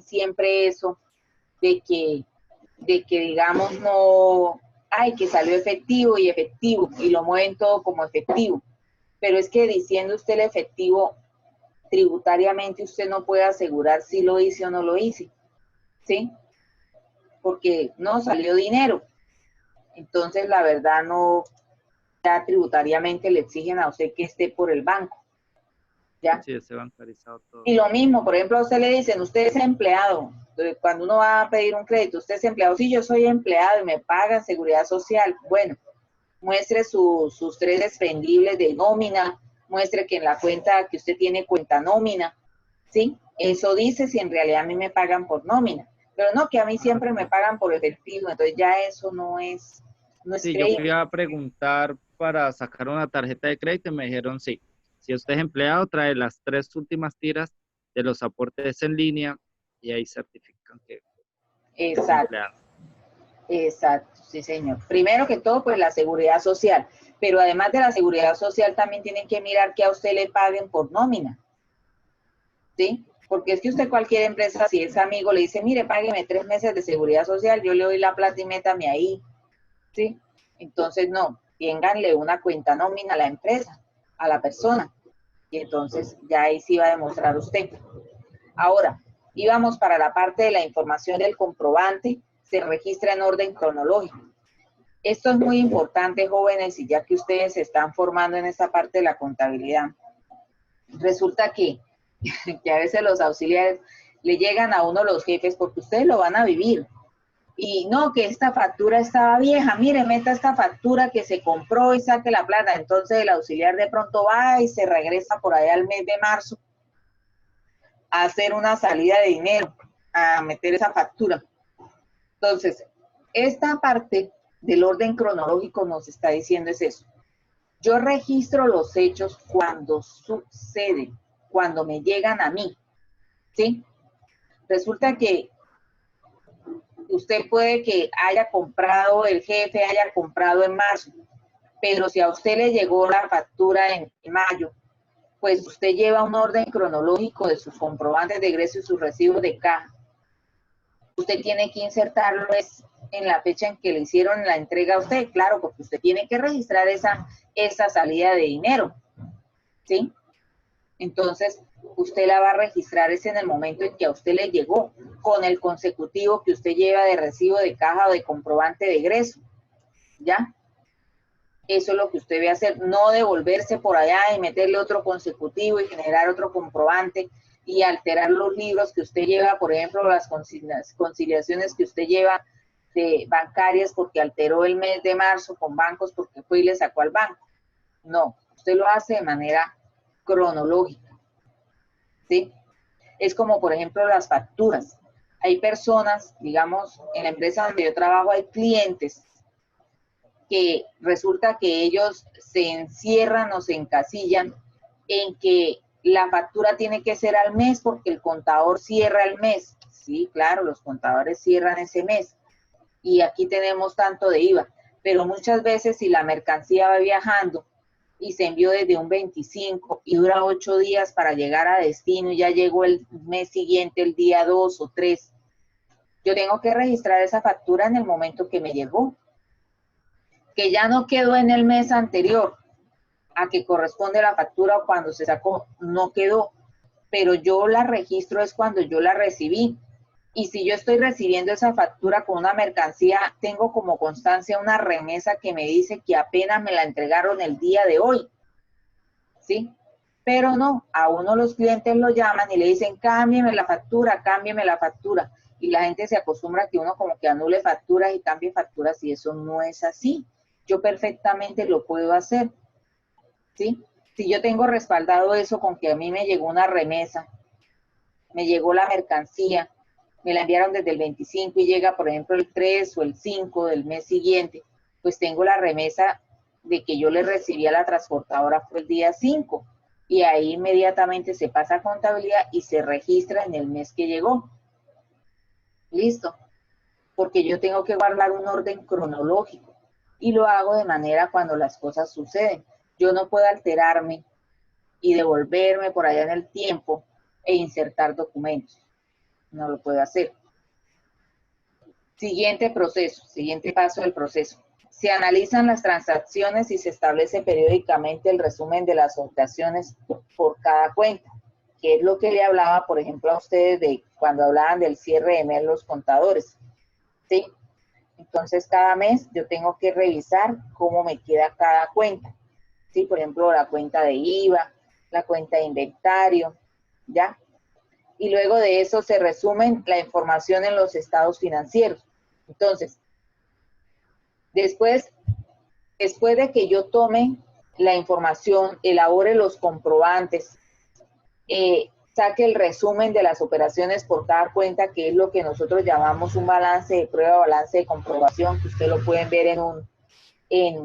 siempre eso de que digamos no, ay, que salió efectivo, y lo mueven todo como efectivo. Pero es que diciendo usted el efectivo, tributariamente usted no puede asegurar si lo hice o no lo hice, ¿sí? Porque no salió dinero. Entonces, la verdad, no, ya tributariamente le exigen a usted que esté por el banco, ¿ya? Sí, esté bancarizado todo. Y lo mismo, por ejemplo, a usted le dicen, usted es empleado. Entonces, cuando uno va a pedir un crédito, usted es empleado. Sí, yo soy empleado y me pagan seguridad social. Bueno, muestre sus 3 expendibles de nómina, muestre que en la cuenta que usted tiene cuenta nómina, ¿sí? Eso dice si en realidad a mí me pagan por nómina. Pero no, que a mí siempre me pagan por efectivo. Entonces ya eso no es Sí, yo fui creíble. a preguntar para sacar una tarjeta de crédito y me dijeron sí. Si usted es empleado, trae las 3 últimas tiras de los aportes en línea y ahí certifican que es Exacto. empleado. Exacto, sí, señor. Primero que todo, pues la seguridad social, pero además de la seguridad social también tienen que mirar que a usted le paguen por nómina, ¿sí? Porque es que usted cualquier empresa, si es amigo, le dice, mire, págueme 3 meses de seguridad social, yo le doy la plata y métame ahí, ¿sí? Entonces, no, ténganle una cuenta nómina a la empresa, a la persona, y entonces ya ahí sí va a demostrar usted. Ahora, íbamos para la parte de la información del comprobante, se registra en orden cronológico. Esto es muy importante, jóvenes, y ya que ustedes se están formando en esta parte de la contabilidad, resulta que a veces los auxiliares le llegan a uno los jefes porque ustedes lo van a vivir. Y no, que esta factura estaba vieja, mire, meta esta factura que se compró y saque la plata. Entonces el auxiliar de pronto va y se regresa por allá al mes de marzo a hacer una salida de dinero, a meter esa factura. Entonces, esta parte del orden cronológico nos está diciendo es eso. Yo registro los hechos cuando suceden, cuando me llegan a mí, ¿sí? Resulta que usted puede que haya comprado, el jefe haya comprado en marzo, pero si a usted le llegó la factura en mayo, pues usted lleva un orden cronológico de sus comprobantes de egreso y sus recibos de caja. Usted tiene que insertarlo en la fecha en que le hicieron la entrega a usted, claro, porque usted tiene que registrar esa salida de dinero, ¿sí? Entonces, usted la va a registrar en el momento en que a usted le llegó, con el consecutivo que usted lleva de recibo de caja o de comprobante de egreso, ¿ya? Eso es lo que usted debe hacer, no devolverse por allá y meterle otro consecutivo y generar otro comprobante y alterar los libros que usted lleva, por ejemplo, las conciliaciones que usted lleva de bancarias porque alteró el mes de marzo con bancos porque fue y le sacó al banco. No, usted lo hace de manera cronológica, ¿sí? Es como, por ejemplo, las facturas. Hay personas, digamos, en la empresa donde yo trabajo hay clientes que resulta que ellos se encierran o se encasillan en que la factura tiene que ser al mes porque el contador cierra el mes. Sí, claro, los contadores cierran ese mes. Y aquí tenemos tanto de IVA. Pero muchas veces si la mercancía va viajando y se envió desde un 25 y dura 8 días para llegar a destino y ya llegó el mes siguiente, el día 2 o 3, yo tengo que registrar esa factura en el momento que me llegó, que ya no quedó en el mes anterior a que corresponde la factura o cuando se sacó, no quedó, pero yo la registro es cuando yo la recibí. Y si yo estoy recibiendo esa factura con una mercancía, tengo como constancia una remesa que me dice que apenas me la entregaron el día de hoy, ¿sí? Pero no, a uno los clientes lo llaman y le dicen, cámbieme la factura, cámbieme la factura. Y la gente se acostumbra a que uno como que anule facturas y cambie facturas y eso no es así. Yo perfectamente lo puedo hacer, ¿sí? Si yo tengo respaldado eso con que a mí me llegó una remesa, me llegó la mercancía, me la enviaron desde el 25 y llega, por ejemplo, el 3 o el 5 del mes siguiente, pues tengo la remesa de que yo le recibí a la transportadora fue el día 5 y ahí inmediatamente se pasa a contabilidad y se registra en el mes que llegó. Listo, porque yo tengo que guardar un orden cronológico y lo hago de manera cuando las cosas suceden. Yo no puedo alterarme y devolverme por allá en el tiempo e insertar documentos. no lo puede hacer. Siguiente proceso, siguiente paso del proceso. Se analizan las transacciones y se establece periódicamente el resumen de las operaciones por cada cuenta, que es lo que le hablaba, por ejemplo, a ustedes de cuando hablaban del cierre de mes los contadores, ¿sí? Entonces, cada mes yo tengo que revisar cómo me queda cada cuenta, ¿sí? Por ejemplo, la cuenta de IVA, la cuenta de inventario, ¿ya? Y luego de eso se resumen la información en los estados financieros. Entonces, después de que yo tome la información, elabore los comprobantes, saque el resumen de las operaciones por cada cuenta, que es lo que nosotros llamamos un balance de prueba, balance de comprobación, que ustedes lo pueden ver en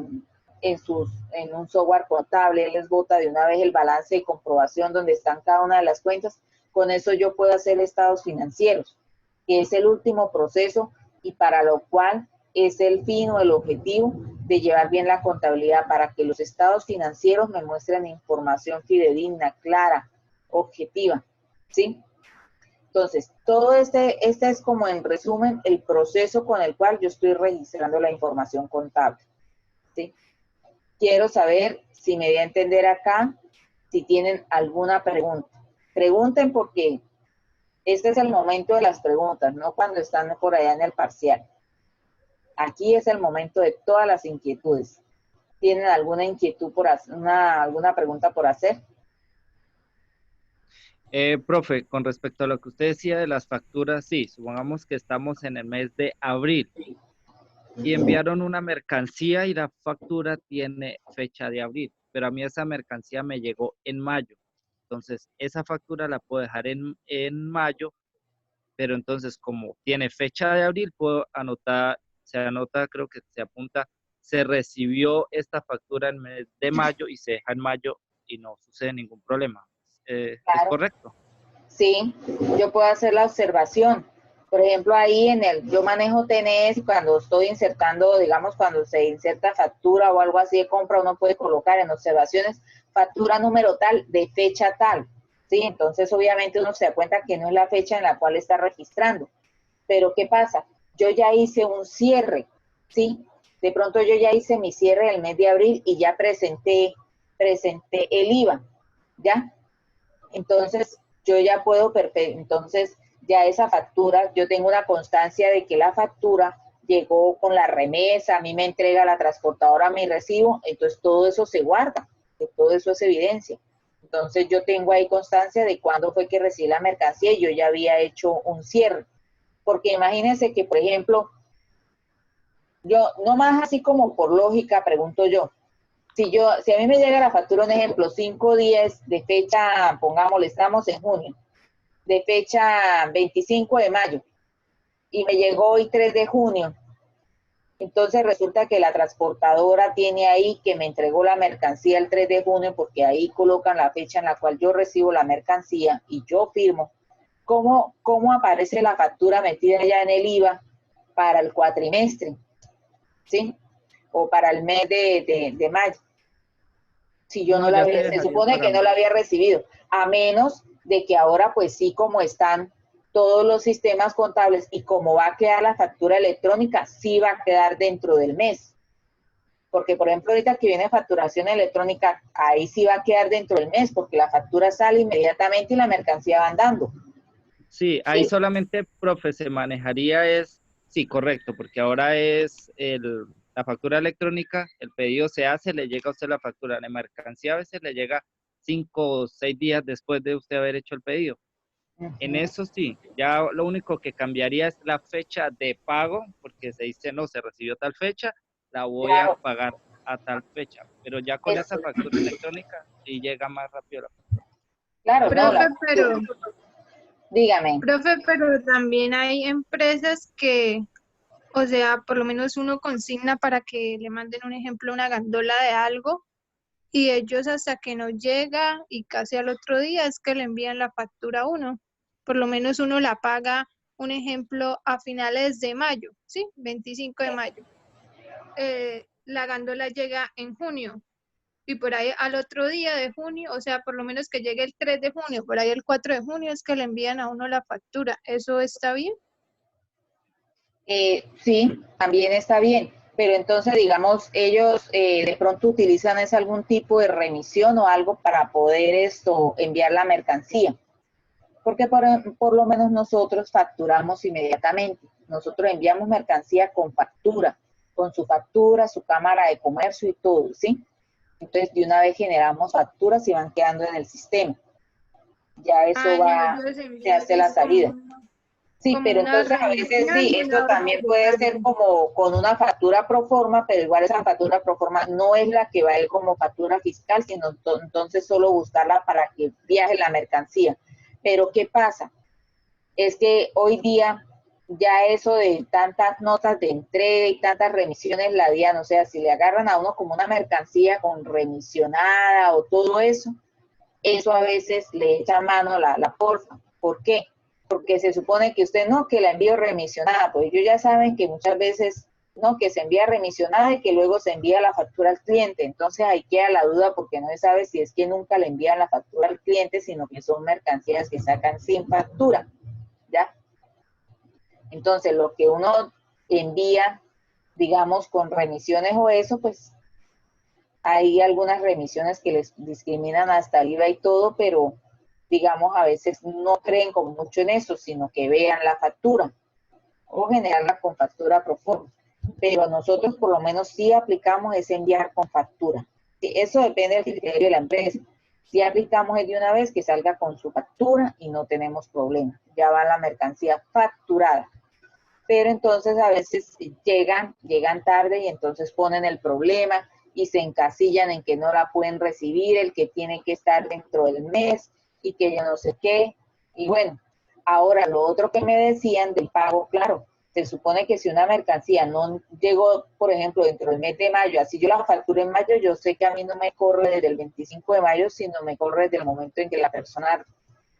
un software contable. Él les bota de una vez el balance de comprobación donde están cada una de las cuentas. Con eso yo puedo hacer estados financieros, que es el último proceso y para lo cual es el fin o el objetivo de llevar bien la contabilidad, para que los estados financieros me muestren información fidedigna, clara, objetiva, ¿sí? Entonces, todo este es como en resumen el proceso con el cual yo estoy registrando la información contable, ¿sí? Quiero saber si me voy a entender acá, si tienen alguna pregunta. Pregunten, porque este es el momento de las preguntas, no cuando están por allá en el parcial. Aquí es el momento de todas las inquietudes. ¿Tienen alguna inquietud por hacer, alguna pregunta por hacer? Profe, con respecto a lo que usted decía de las facturas, sí, supongamos que estamos en el mes de abril y enviaron una mercancía y la factura tiene fecha de abril, pero a mí esa mercancía me llegó en mayo. Entonces, esa factura la puedo dejar en mayo, pero entonces como tiene fecha de abril, puedo anotar, se anota, creo que se apunta, se recibió esta factura en el mes de mayo y se deja en mayo y no sucede ningún problema. ¿Es Claro. correcto? Sí, yo puedo hacer la observación. Por ejemplo, ahí yo manejo TNS y cuando estoy insertando, digamos, cuando se inserta factura o algo así de compra, uno puede colocar en observaciones factura número tal de fecha tal, ¿sí? Entonces, obviamente, uno se da cuenta que no es la fecha en la cual está registrando. Pero, ¿qué pasa? Yo ya hice un cierre, ¿sí? De pronto yo ya hice mi cierre del mes de abril y ya presenté el IVA, ¿ya? Entonces, yo ya puedo, entonces ya esa factura, yo tengo una constancia de que la factura llegó con la remesa, a mí me entrega la transportadora mi recibo, entonces todo eso se guarda, que todo eso es evidencia. Entonces yo tengo ahí constancia de cuándo fue que recibí la mercancía y yo ya había hecho un cierre. Porque imagínense que, por ejemplo, yo, no más así como por lógica, pregunto yo, si a mí me llega la factura, un ejemplo, 5/10 de fecha, pongámosle, estamos en junio, de fecha 25 de mayo, y me llegó hoy 3 de junio, entonces resulta que la transportadora tiene ahí que me entregó la mercancía el 3 de junio, porque ahí colocan la fecha en la cual yo recibo la mercancía y yo firmo. ¿Cómo aparece la factura metida ya en el IVA para el cuatrimestre? ¿Sí? O para el mes de mayo. Si yo no la Ya se había, se dejaría supone para que no la había recibido, a menos de que ahora pues sí, como están todos los sistemas contables y como va a quedar la factura electrónica, sí va a quedar dentro del mes. Porque, por ejemplo, ahorita que viene facturación electrónica, ahí sí va a quedar dentro del mes, porque la factura sale inmediatamente y la mercancía va andando. Sí, ahí ¿Sí? solamente, profe, se manejaría sí, correcto, porque ahora es la factura electrónica, el pedido se hace, le llega a usted la factura, la mercancía a veces le llega 5 o 6 días después de usted haber hecho el pedido. En eso sí, ya lo único que cambiaría es la fecha de pago, porque se dice, no, se recibió tal fecha, la voy a Claro. pagar a tal fecha, pero ya con Es, esa factura electrónica sí llega más rápido la factura. claro, no, Profe, pero, dígame. profe, pero también hay empresas que, o sea, por lo menos uno consigna para que le manden un ejemplo, una gandola de algo, y ellos hasta que no llega y casi al otro día es que le envían la factura a uno. Por lo menos uno la paga, un ejemplo, a finales de mayo, ¿sí? 25 de mayo. La gandola llega en junio. y por ahí al otro día de junio, o sea, por lo menos que llegue el 3 de junio, por ahí el 4 de junio es que le envían a uno la factura. ¿Eso está bien? Sí, también está bien, pero entonces, digamos, ellos de pronto utilizan es algún tipo de remisión o algo para poder enviar la mercancía, porque por lo menos nosotros facturamos inmediatamente. Nosotros enviamos mercancía con factura, con su factura, su cámara de comercio y todo, ¿sí? Entonces, de una vez generamos facturas y van quedando en el sistema. Ya eso Ah, no, va, ellos se envían hace la es salida. Sí, como pero una entonces a veces remisión sí, y esto una orden también de puede ser cambio. como con una factura pro forma, pero igual esa factura pro forma no es la que va a ir como factura fiscal, sino entonces solo buscarla para que viaje la mercancía. Pero ¿qué pasa? Es que hoy día ya eso de tantas notas de entrega y tantas remisiones la DIAN, o sea, si le agarran a uno como una mercancía con remisionada o todo eso a veces le echa mano la porfa. ¿Por qué? Porque se supone que usted no, que la envío remisionada, pues ellos ya saben que muchas veces no, que se envía remisionada y que luego se envía la factura al cliente. Entonces ahí queda la duda porque no se sabe si es que nunca le envían la factura al cliente, sino que son mercancías que sacan sin factura, ¿ya? Entonces lo que uno envía, digamos, con remisiones o eso, pues hay algunas remisiones que les discriminan hasta el IVA y todo, pero digamos a veces no creen como mucho en eso, sino que vean la factura o generarla con factura pro forma. Pero nosotros por lo menos sí aplicamos ese enviar con factura. Eso depende del criterio de la empresa. Si aplicamos es de una vez que salga con su factura y no tenemos problema. Ya va la mercancía facturada. Pero entonces a veces llegan tarde y entonces ponen el problema y se encasillan en que no la pueden recibir, el que tiene que estar dentro del mes y que yo no sé qué. Y bueno, ahora lo otro que me decían del pago, claro, se supone que si una mercancía no llegó, por ejemplo, dentro del mes de mayo, así yo la facturé en mayo, yo sé que a mí no me corre desde el 25 de mayo, sino me corre desde el momento en que la persona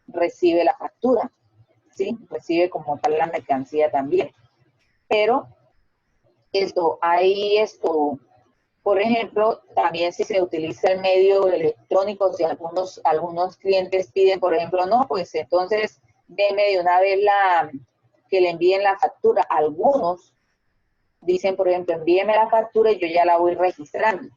recibe la factura, ¿sí? Recibe como tal la mercancía también. Pero por ejemplo, también si se utiliza el medio electrónico, si algunos clientes piden, por ejemplo, no, pues entonces deme de una vez que le envíen la factura. Algunos dicen, por ejemplo, envíeme la factura y yo ya la voy registrando.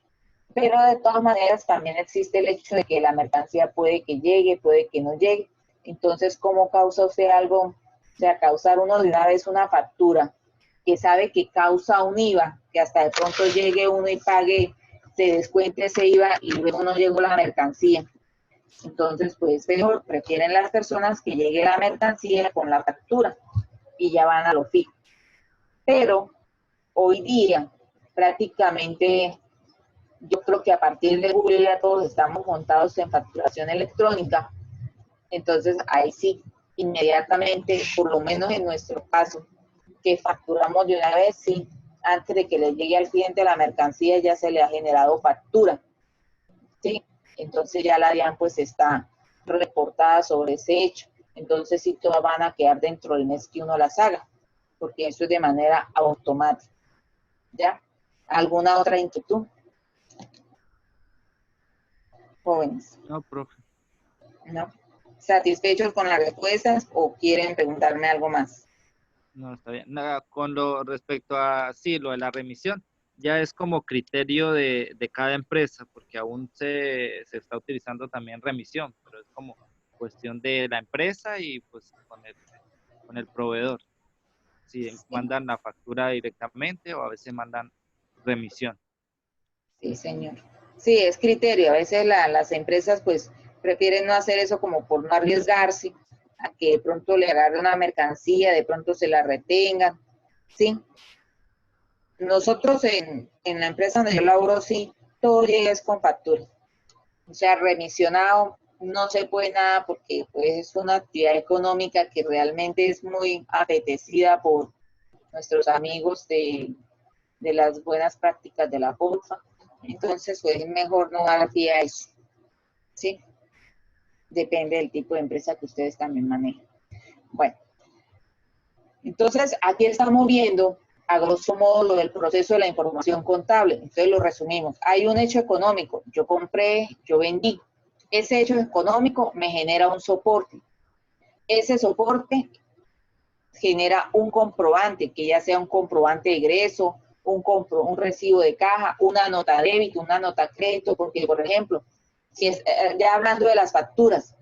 Pero de todas maneras también existe el hecho de que la mercancía puede que llegue, puede que no llegue. Entonces, ¿cómo causa usted algo? O sea, causar uno de una vez una factura que sabe que causa un IVA, que hasta de pronto llegue uno y pague, se descuente ese IVA y luego no llegó la mercancía. Entonces, pues mejor prefieren las personas que llegue la mercancía con la factura y ya van a lo fijo. Pero hoy día prácticamente yo creo que a partir de julio ya todos estamos montados en facturación electrónica. Entonces ahí sí, inmediatamente, por lo menos en nuestro caso, que facturamos de una vez, sí, antes de que le llegue al cliente la mercancía ya se le ha generado factura, ¿sí? Entonces ya la DIAN pues está reportada sobre ese hecho. Entonces sí, todas van a quedar dentro del mes que uno las haga, porque eso es de manera automática, ¿ya? ¿Alguna otra inquietud? Jóvenes. No, profe. ¿No? ¿Satisfechos con las respuestas o quieren preguntarme algo más? No, está bien. Nada, con lo respecto a, sí, lo de la remisión, ya es como criterio de cada empresa, porque aún se está utilizando también remisión, pero es como cuestión de la empresa y pues con el proveedor. Si Sí, mandan la factura directamente o a veces mandan remisión. sí, señor. Sí, es criterio. A veces las empresas pues prefieren no hacer eso como por no arriesgarse a que de pronto le agarre una mercancía, de pronto se la retengan. Sí, nosotros en la empresa donde yo laboro, sí, todo llega es con factura. O sea, remisionado no se puede nada porque pues, es una actividad económica que realmente es muy apetecida por nuestros amigos de las buenas prácticas de la bolsa. Entonces, pues es mejor no dar pie a eso. ¿Sí? Depende del tipo de empresa que ustedes también manejen. Bueno, entonces aquí estamos viendo a grosso modo lo del proceso de la información contable. Entonces lo resumimos. Hay un hecho económico, yo compré, yo vendí. Ese hecho económico me genera un soporte. Ese soporte genera un comprobante, que ya sea un comprobante de egreso, un recibo de caja, una nota débito, una nota crédito, porque, por ejemplo, si es, ya hablando de las facturas,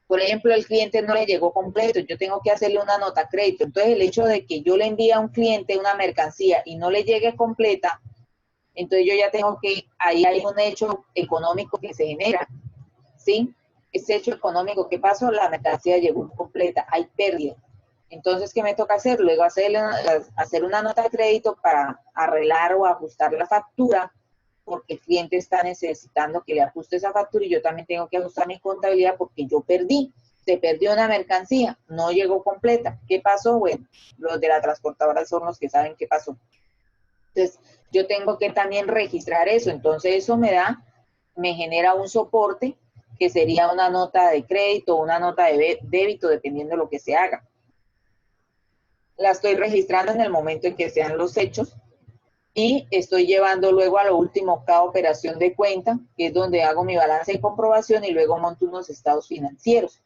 por ejemplo, el cliente no le llegó completo, yo tengo que hacerle una nota crédito. Entonces, el hecho de que yo le envíe a un cliente una mercancía y no le llegue completa, entonces yo ya tengo que, ahí hay un hecho económico que se genera, ¿sí? Ese hecho económico, ¿qué pasó? La mercancía llegó incompleta, hay pérdida. Entonces, ¿qué me toca hacer? Luego hacer una nota de crédito para arreglar o ajustar la factura, porque el cliente está necesitando que le ajuste esa factura y yo también tengo que ajustar mi contabilidad porque yo perdí. Se perdió una mercancía, no llegó completa. ¿Qué pasó? Bueno, los de la transportadora son los que saben qué pasó. Entonces, yo tengo que también registrar eso. Entonces, eso me genera un soporte que sería una nota de crédito o una nota de débito, dependiendo de lo que se haga. La estoy registrando en el momento en que sean los hechos y estoy llevando luego a lo último cada operación de cuenta, que es donde hago mi balance de comprobación y luego monto unos estados financieros.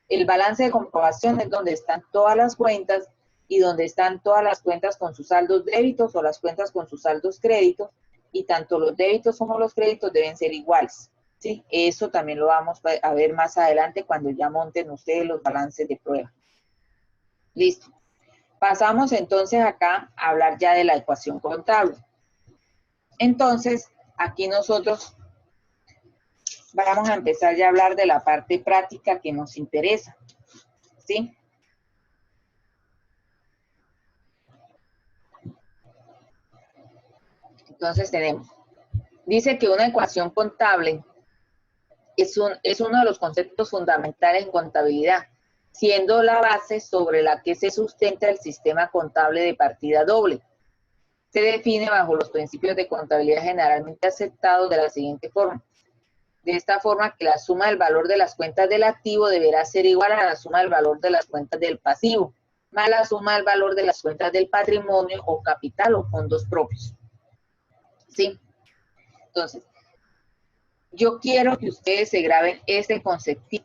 El balance de comprobación es donde están todas las cuentas y donde están todas las cuentas con sus saldos débitos o las cuentas con sus saldos créditos, y tanto los débitos como los créditos deben ser iguales, ¿sí? Eso también lo vamos a ver más adelante cuando ya monten ustedes los balances de prueba. Listo. Pasamos entonces acá a hablar ya de la ecuación contable. Entonces, aquí nosotros vamos a empezar ya a hablar de la parte práctica que nos interesa, ¿sí? Entonces dice que una ecuación contable es uno de los conceptos fundamentales en contabilidad, siendo la base sobre la que se sustenta el sistema contable de partida doble. Se define bajo los principios de contabilidad generalmente aceptados de la siguiente forma. De esta forma, que la suma del valor de las cuentas del activo deberá ser igual a la suma del valor de las cuentas del pasivo, más la suma del valor de las cuentas del patrimonio o capital o fondos propios. ¿Sí? Entonces, yo quiero que ustedes se graben este concepto,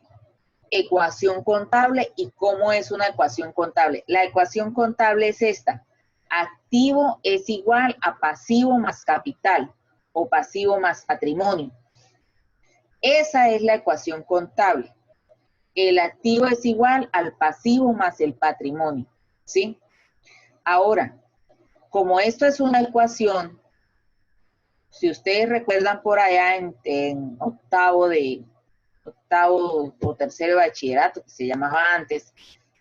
ecuación contable y cómo es una ecuación contable. La ecuación contable es esta: activo es igual a pasivo más capital o pasivo más patrimonio. Esa es la ecuación contable. El activo es igual al pasivo más el patrimonio, ¿sí? Ahora, como esto es una ecuación, si ustedes recuerdan por allá en octavo o tercero de bachillerato, que se llamaba antes,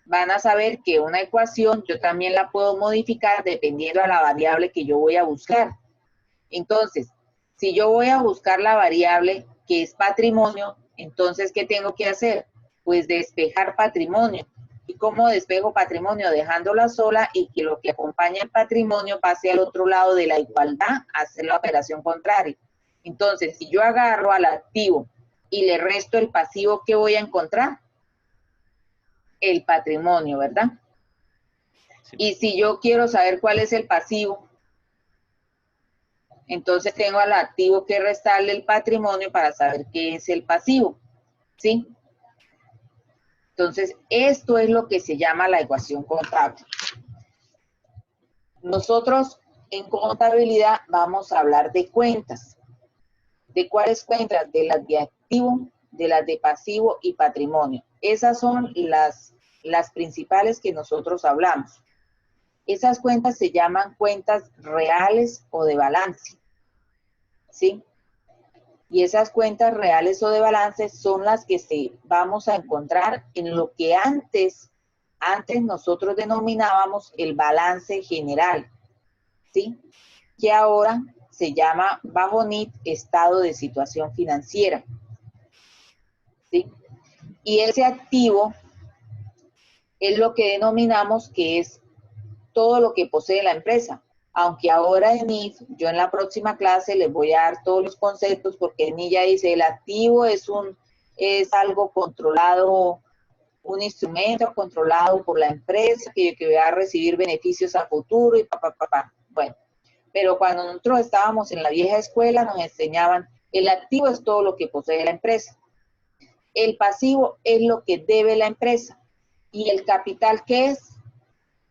van a saber que una ecuación yo también la puedo modificar dependiendo a la variable que yo voy a buscar. Entonces, si yo voy a buscar la variable que es patrimonio, entonces, ¿qué tengo que hacer? Pues despejar patrimonio. ¿Y cómo despejo patrimonio? Dejándola sola y que lo que acompaña el patrimonio pase al otro lado de la igualdad, hacer la operación contraria. Entonces, si yo agarro al activo y le resto el pasivo, ¿qué voy a encontrar? El patrimonio, ¿verdad? Sí. Y si yo quiero saber cuál es el pasivo, entonces tengo al activo que restarle el patrimonio para saber qué es el pasivo, ¿sí? Entonces, esto es lo que se llama la ecuación contable. Nosotros en contabilidad vamos a hablar de cuentas. ¿De cuáles cuentas? De las de activo, de las de pasivo y patrimonio. Esas son las principales que nosotros hablamos. Esas cuentas se llaman cuentas reales o de balance, ¿sí? Y esas cuentas reales o de balance son las que vamos a encontrar en lo que antes nosotros denominábamos el balance general, ¿sí? Que ahora se llama bajo NIT estado de situación financiera, ¿sí? Y ese activo es lo que denominamos que es todo lo que posee la empresa. Aunque ahora en NIF, yo en la próxima clase les voy a dar todos los conceptos, porque en NIF ya dice el activo es algo controlado un instrumento controlado por la empresa que va a recibir beneficios a futuro y pa. Bueno, pero cuando nosotros estábamos en la vieja escuela nos enseñaban, el activo es todo lo que posee la empresa, el pasivo es lo que debe la empresa y el capital, ¿qué es?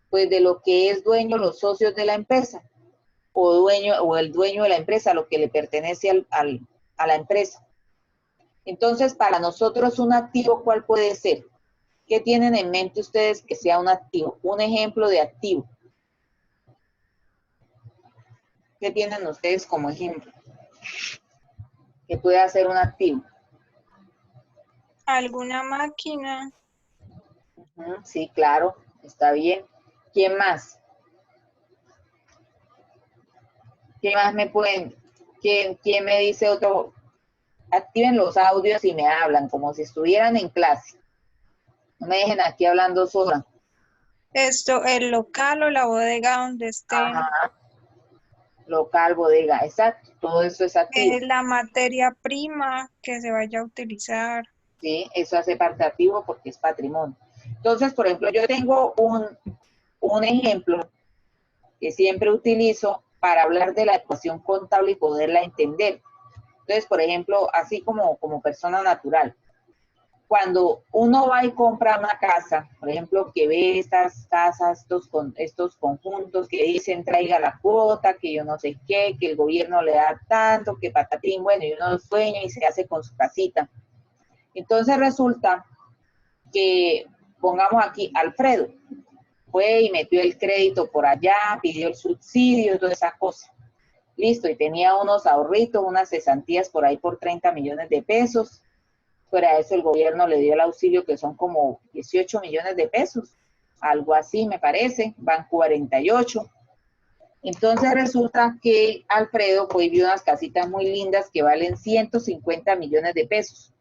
Pues de lo que es dueño los socios de la empresa o el dueño de la empresa, lo que le pertenece a la empresa. Entonces, para nosotros un activo, ¿cuál puede ser? ¿Qué tienen en mente ustedes que sea un activo? Un ejemplo de activo. ¿Qué tienen ustedes como ejemplo? Que pueda ser un activo. ¿Alguna máquina? Sí, claro, está bien. ¿Quién más? ¿Quién más me pueden? ¿Quién me dice otro? Activen los audios y me hablan como si estuvieran en clase. No me dejen aquí hablando sola. Esto, el local o la bodega donde estén. Ajá. Local, bodega, exacto. Todo eso es activo. La materia prima que se vaya a utilizar. Sí, eso hace parte activo porque es patrimonio. Entonces, por ejemplo, yo tengo un ejemplo que siempre utilizo para hablar de la ecuación contable y poderla entender. Entonces, por ejemplo, así como persona natural, cuando uno va y compra una casa, por ejemplo, que ve estas casas, estos conjuntos que dicen traiga la cuota, que yo no sé qué, que el gobierno le da tanto, que patatín, bueno, y uno sueña y se hace con su casita. Entonces resulta que, pongamos aquí, Alfredo fue y metió el crédito por allá, pidió el subsidio, toda esa cosa. Listo, y tenía unos ahorritos, unas cesantías por ahí por 30 millones de pesos. Fuera de eso, el gobierno le dio el auxilio que son como 18 millones de pesos. Algo así, me parece, van 48. Entonces resulta que Alfredo fue y vio unas casitas muy lindas que valen 150 millones de pesos.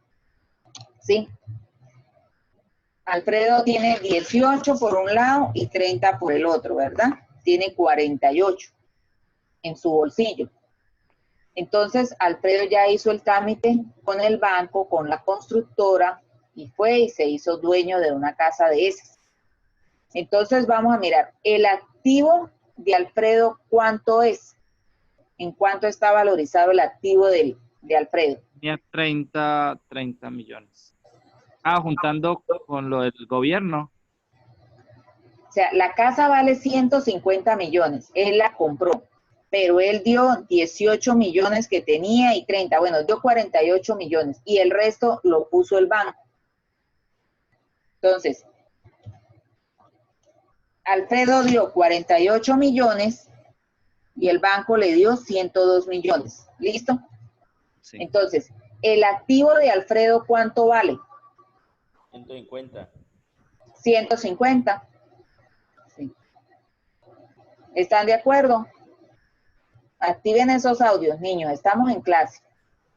¿Sí? Alfredo tiene 18 por un lado y 30 por el otro, ¿verdad? Tiene 48 en su bolsillo. Entonces, Alfredo ya hizo el trámite con el banco, con la constructora, y fue y se hizo dueño de una casa de esas. Entonces, vamos a mirar, el activo de Alfredo, ¿cuánto es? ¿En cuánto está valorizado el activo de Alfredo? Tenía 30 millones. Juntando con lo del gobierno. O sea, la casa vale 150 millones, él la compró, pero él dio 18 millones que tenía y 30, bueno, dio 48 millones y el resto lo puso el banco. Entonces, Alfredo dio 48 millones y el banco le dio 102 millones. ¿Listo? Sí. Entonces, el activo de Alfredo, ¿cuánto vale? 150. 150. Sí. ¿Están de acuerdo? Activen esos audios, niños, estamos en clase.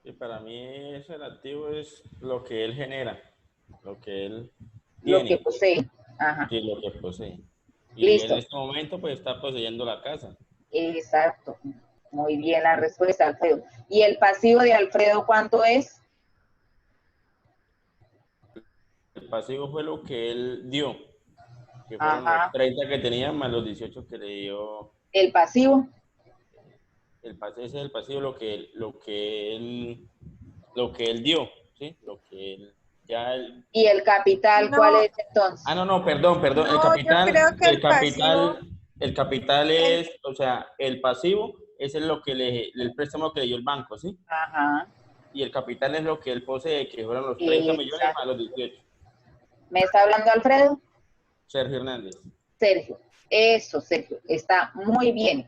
Sí, para mí el activo es lo que él genera, lo que él tiene. Lo que posee. Ajá. Sí, lo que posee. Y listo. en este momento pues está poseyendo la casa. Exacto. Muy bien la respuesta, Alfredo. ¿Y el pasivo de Alfredo cuánto es? El pasivo fue lo que él dio, que fueron los 30 que tenía más los 18 que le dio. ¿El pasivo? Ese es el pasivo, lo que él dio, ¿sí? Lo que él ya... ¿Y el capital cuál es entonces? No, perdón. No, el capital, yo creo que el capital es, o sea, el pasivo es lo que el préstamo que le dio el banco, ¿sí? Ajá. Y el capital es lo que él posee, que fueron los 30 millones más los 18. ¿Me está hablando Alfredo? Sergio Hernández. Sergio. Eso, Sergio. Está muy bien.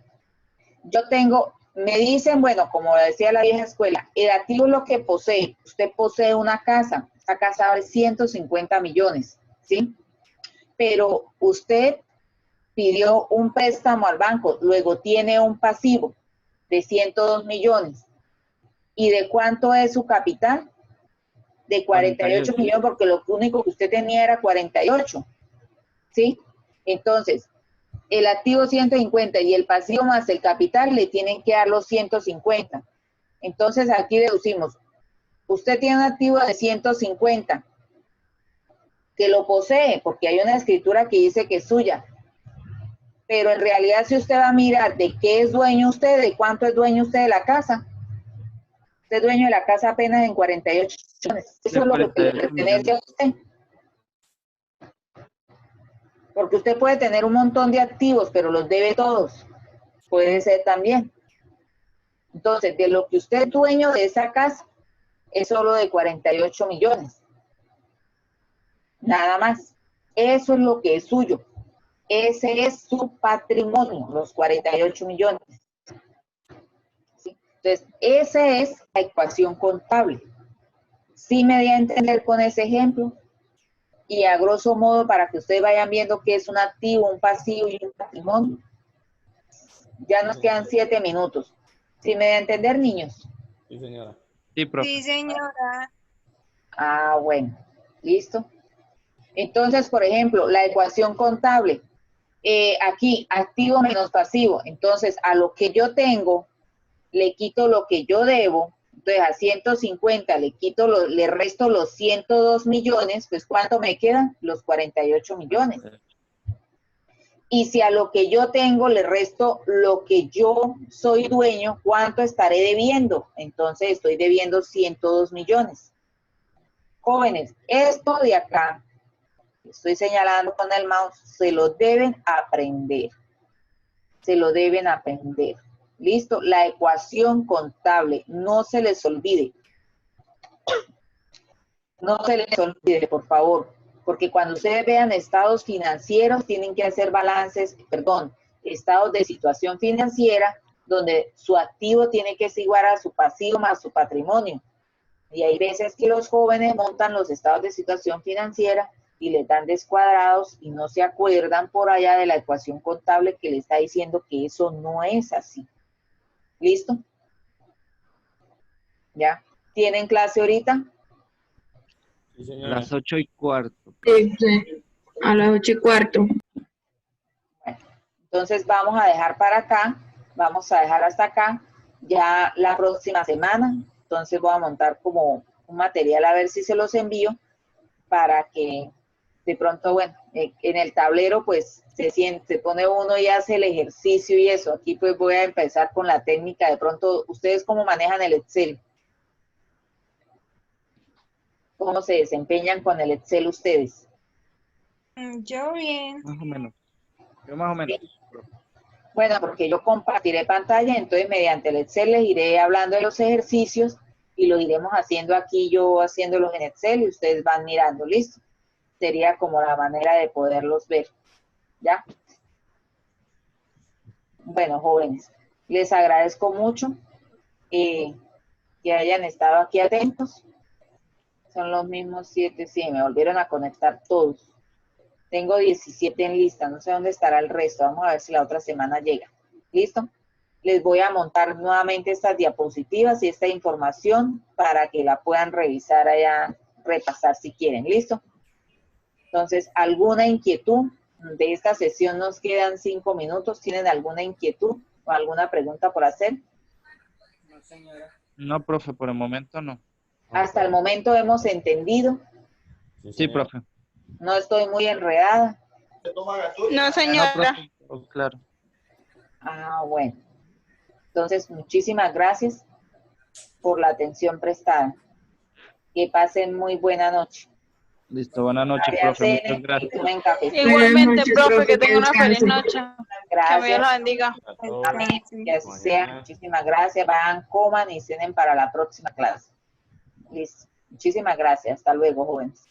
Yo tengo, me dicen, bueno, como decía la vieja escuela, el activo es lo que posee. Usted posee una casa. Esta casa vale 150 millones, ¿sí? Pero usted pidió un préstamo al banco, luego tiene un pasivo de 102 millones. ¿Y de cuánto es su capital? De 48 millones, porque lo único que usted tenía era 48, ¿sí? Entonces, el activo 150 y el pasivo más el capital le tienen que dar los 150. Entonces, aquí deducimos, usted tiene un activo de 150 que lo posee, porque hay una escritura que dice que es suya. Pero en realidad, si usted va a mirar de qué es dueño usted, de cuánto es dueño usted de la casa, usted es dueño de la casa apenas en 48 millones. Eso es lo que le pertenece a usted. Porque usted puede tener un montón de activos, pero los debe todos. Puede ser también. Entonces, de lo que usted es dueño de esa casa, es solo de 48 millones. Nada más. Eso es lo que es suyo. Ese es su patrimonio, los 48 millones. ¿Sí? Entonces, esa es la ecuación contable. Sí me di a entender con ese ejemplo. Y a grosso modo, para que ustedes vayan viendo qué es un activo, un pasivo y un patrimonio. Ya nos quedan 7 minutos. ¿Sí me di a entender, niños? Sí, señora. Sí, profe. Sí, señora. Ah, bueno. ¿Listo? Entonces, por ejemplo, la ecuación contable. Aquí, activo menos pasivo. Entonces, a lo que yo tengo, le quito lo que yo debo. Entonces, a 150 le resto los 102 millones. Pues, ¿cuánto me quedan? Los 48 millones. Y si a lo que yo tengo le resto lo que yo soy dueño, ¿cuánto estaré debiendo? Entonces estoy debiendo 102 millones. Jóvenes, esto de acá, estoy señalando con el mouse, se lo deben aprender. Se lo deben aprender. ¿Listo? La ecuación contable, no se les olvide. No se les olvide, por favor. Porque cuando ustedes vean estados financieros, tienen que hacer balances, estados de situación financiera, donde su activo tiene que ser igual a su pasivo más su patrimonio. Y hay veces que los jóvenes montan los estados de situación financiera y les dan descuadrados y no se acuerdan por allá de la ecuación contable que le está diciendo que eso no es así. ¿Listo? ¿Ya? ¿Tienen clase ahorita? Sí, A las 8:15. Sí, sí, a las 8:15. Entonces vamos a dejar para acá, vamos a dejar hasta acá, ya la próxima semana, entonces voy a montar como un material a ver si se los envío para que de pronto, bueno, en el tablero pues se pone uno y hace el ejercicio y eso. Aquí pues voy a empezar con la técnica, de pronto, ¿ustedes cómo manejan el Excel? ¿Cómo se desempeñan con el Excel ustedes? Yo bien. Más o menos. Yo más o menos. Bueno, porque yo compartiré pantalla, entonces mediante el Excel les iré hablando de los ejercicios y lo iremos haciendo aquí, yo haciéndolos en Excel y ustedes van mirando, ¿listo? Sería como la manera de poderlos ver, ¿ya? Bueno, jóvenes, les agradezco mucho que hayan estado aquí atentos. Son los mismos 7, sí, me volvieron a conectar todos. Tengo 17 en lista, no sé dónde estará el resto. Vamos a ver si la otra semana llega. ¿Listo? Les voy a montar nuevamente estas diapositivas y esta información para que la puedan revisar allá, repasar si quieren. ¿Listo? Entonces, ¿alguna inquietud? De esta sesión nos quedan 5 minutos. ¿Tienen alguna inquietud o alguna pregunta por hacer? No, señora. No, profe, por el momento no. Hasta el momento hemos entendido. Sí, profe. No estoy muy enredada. No, señora. No, profe. Oh, claro. Ah, bueno. Entonces, muchísimas gracias por la atención prestada. Que pasen muy buena noche. Listo, buenas noches, Vayan, profe. Muchas cenen y gracias. tomen café. Igualmente, noches, profe, profe, que tenga una descanse. feliz noche. Que Dios Gracias. la bendiga. Amén. Que así sea. Muchísimas gracias. Vayan, coman y cenen para la próxima clase. Listo. Muchísimas gracias. Hasta luego, jóvenes.